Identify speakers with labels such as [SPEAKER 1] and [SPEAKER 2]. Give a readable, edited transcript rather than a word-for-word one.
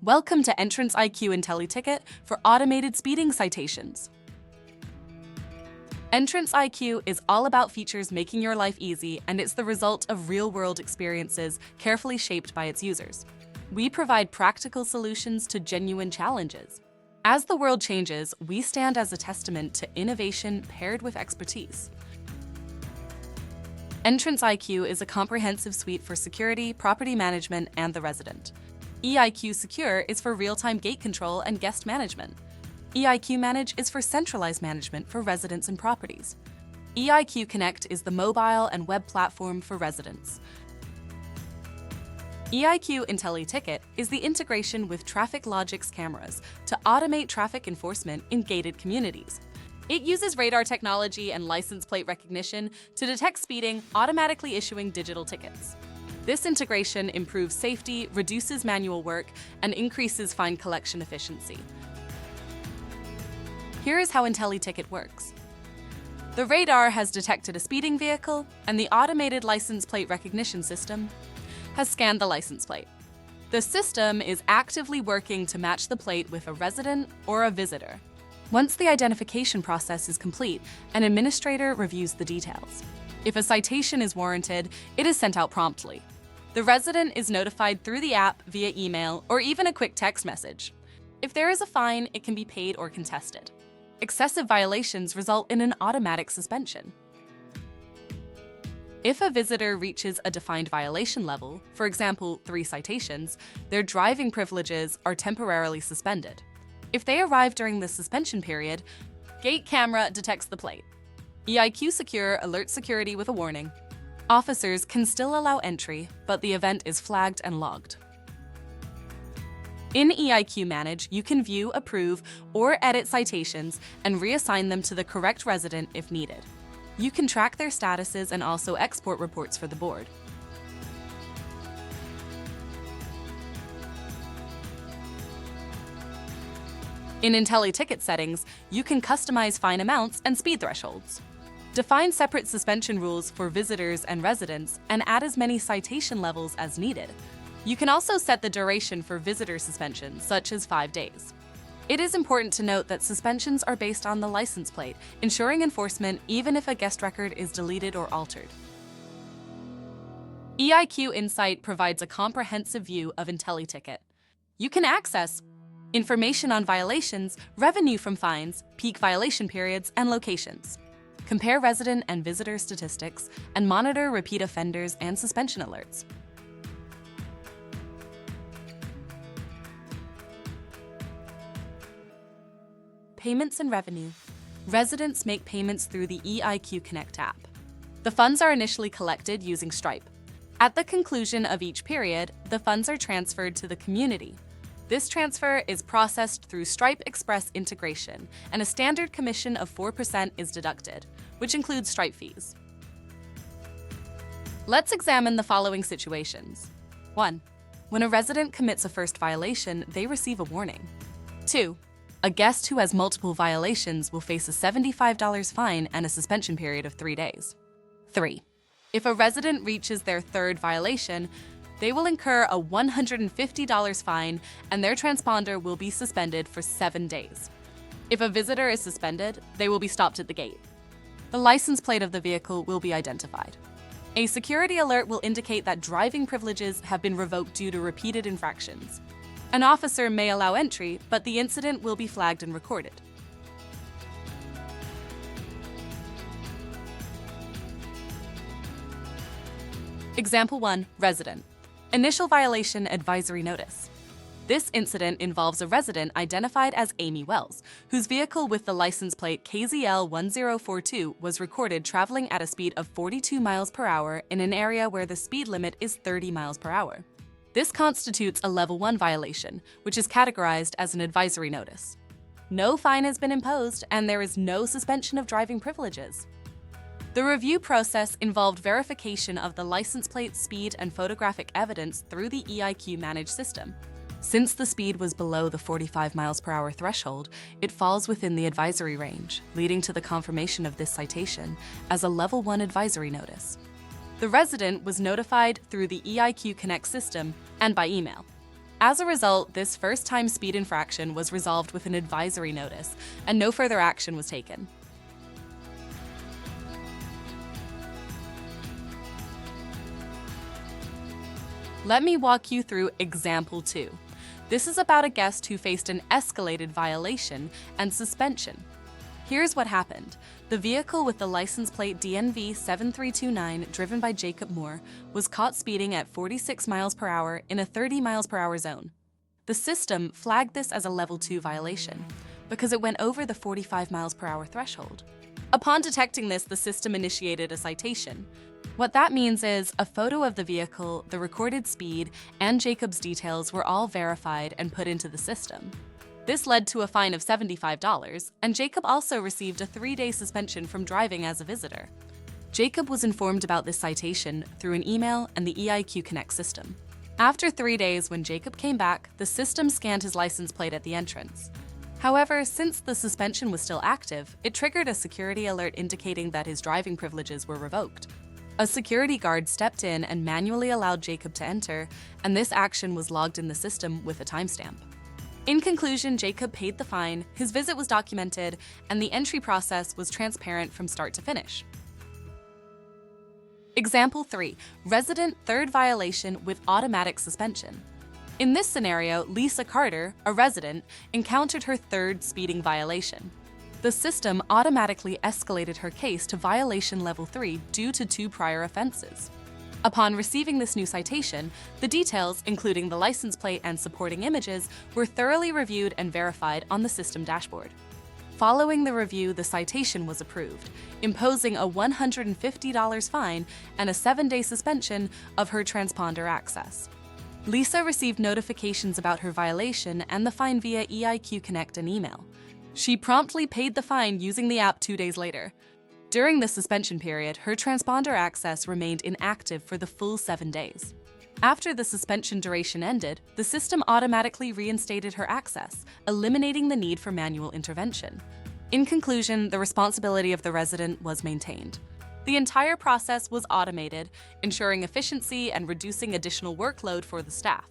[SPEAKER 1] Welcome to Entrance EIQ IntelliTicket for automated speeding citations. Entrance EIQ is all about features making your life easy, and it's the result of real-world experiences carefully shaped by its users. We provide practical solutions to genuine challenges. As the world changes, we stand as a testament to innovation paired with expertise. Entrance EIQ is a comprehensive suite for security, property management, and the resident. EIQ Secure is for real-time gate control and guest management. EIQ Manage is for centralized management for residents and properties. EIQ Connect is the mobile and web platform for residents. EIQ IntelliTicket is the integration with TrafficLogic's cameras to automate traffic enforcement in gated communities. It uses radar technology and license plate recognition to detect speeding, automatically issuing digital tickets. This integration improves safety, reduces manual work, and increases fine collection efficiency. Here is how IntelliTicket works. The radar has detected a speeding vehicle, and the automated license plate recognition system has scanned the license plate. The system is actively working to match the plate with a resident or a visitor. Once the identification process is complete, an administrator reviews the details. If a citation is warranted, it is sent out promptly. The resident is notified through the app, via email, or even a quick text message. If there is a fine, it can be paid or contested. Excessive violations result in an automatic suspension. If a visitor reaches a defined violation level, for example, 3 citations, their driving privileges are temporarily suspended. If they arrive during the suspension period, Gate Camera detects the plate. EIQ Secure alerts security with a warning. Officers can still allow entry, but the event is flagged and logged. In EIQ Manage, you can view, approve, or edit citations and reassign them to the correct resident if needed. You can track their statuses and also export reports for the board. In IntelliTicket settings, you can customize fine amounts and speed thresholds. Define separate suspension rules for visitors and residents and add as many citation levels as needed. You can also set the duration for visitor suspensions, such as 5 days. It is important to note that suspensions are based on the license plate, ensuring enforcement even if a guest record is deleted or altered. EIQ Insight provides a comprehensive view of IntelliTicket. You can access information on violations, revenue from fines, peak violation periods, and locations. Compare resident and visitor statistics, and monitor repeat offenders and suspension alerts. Payments and revenue. Residents make payments through the EIQ Connect app. The funds are initially collected using Stripe. At the conclusion of each period, the funds are transferred to the community. This transfer is processed through Stripe Express integration, and a standard commission of 4% is deducted, which includes Stripe fees. Let's examine the following situations. 1. When a resident commits a first violation, they receive a warning. 2. A guest who has multiple violations will face a $75 fine and a suspension period of 3 days. 3. If a resident reaches their 3rd violation, they will incur a $150 fine and their transponder will be suspended for 7 days. If a visitor is suspended, they will be stopped at the gate. The license plate of the vehicle will be identified. A security alert will indicate that driving privileges have been revoked due to repeated infractions. An officer may allow entry, but the incident will be flagged and recorded. Example 1, Resident. Initial violation advisory notice. This incident involves a resident identified as Amy Wells, whose vehicle with the license plate KZL1042 was recorded traveling at a speed of 42 miles per hour in an area where the speed limit is 30 miles per hour. This constitutes a Level 1 violation, which is categorized as an advisory notice. No fine has been imposed, and there is no suspension of driving privileges. The review process involved verification of the license plate speed and photographic evidence through the EIQ Manage system. Since the speed was below the 45 miles per hour threshold, it falls within the advisory range, leading to the confirmation of this citation as a Level 1 advisory notice. The resident was notified through the EIQ Connect system and by email. As a result, this first-time speed infraction was resolved with an advisory notice, and no further action was taken. Let me walk you through example 2. This is about a guest who faced an escalated violation and suspension. Here's what happened. The vehicle with the license plate DNV 7329 driven by Jacob Moore was caught speeding at 46 miles per hour in a 30 miles per hour zone. The system flagged this as a level 2 violation because it went over the 45 miles per hour threshold. Upon detecting this, the system initiated a citation. What that means is a photo of the vehicle, the recorded speed, and Jacob's details were all verified and put into the system. This led to a fine of $75, and Jacob also received a 3-day suspension from driving as a visitor. Jacob was informed about this citation through an email and the EIQ Connect system. After 3 days, when Jacob came back, the system scanned his license plate at the entrance. However, since the suspension was still active, it triggered a security alert indicating that his driving privileges were revoked. A security guard stepped in and manually allowed Jacob to enter, and this action was logged in the system with a timestamp. In conclusion, Jacob paid the fine, his visit was documented, and the entry process was transparent from start to finish. Example 3. Resident third violation with automatic suspension. In this scenario, Lisa Carter, a resident, encountered her third speeding violation. The system automatically escalated her case to violation level 3 due to 2 prior offenses. Upon receiving this new citation, the details, including the license plate and supporting images, were thoroughly reviewed and verified on the system dashboard. Following the review, the citation was approved, imposing a $150 fine and a 7-day suspension of her transponder access. Lisa received notifications about her violation and the fine via EIQ Connect and email. She promptly paid the fine using the app 2 days later. During the suspension period, her transponder access remained inactive for the full 7 days. After the suspension duration ended, the system automatically reinstated her access, eliminating the need for manual intervention. In conclusion, the responsibility of the resident was maintained. The entire process was automated, ensuring efficiency and reducing additional workload for the staff.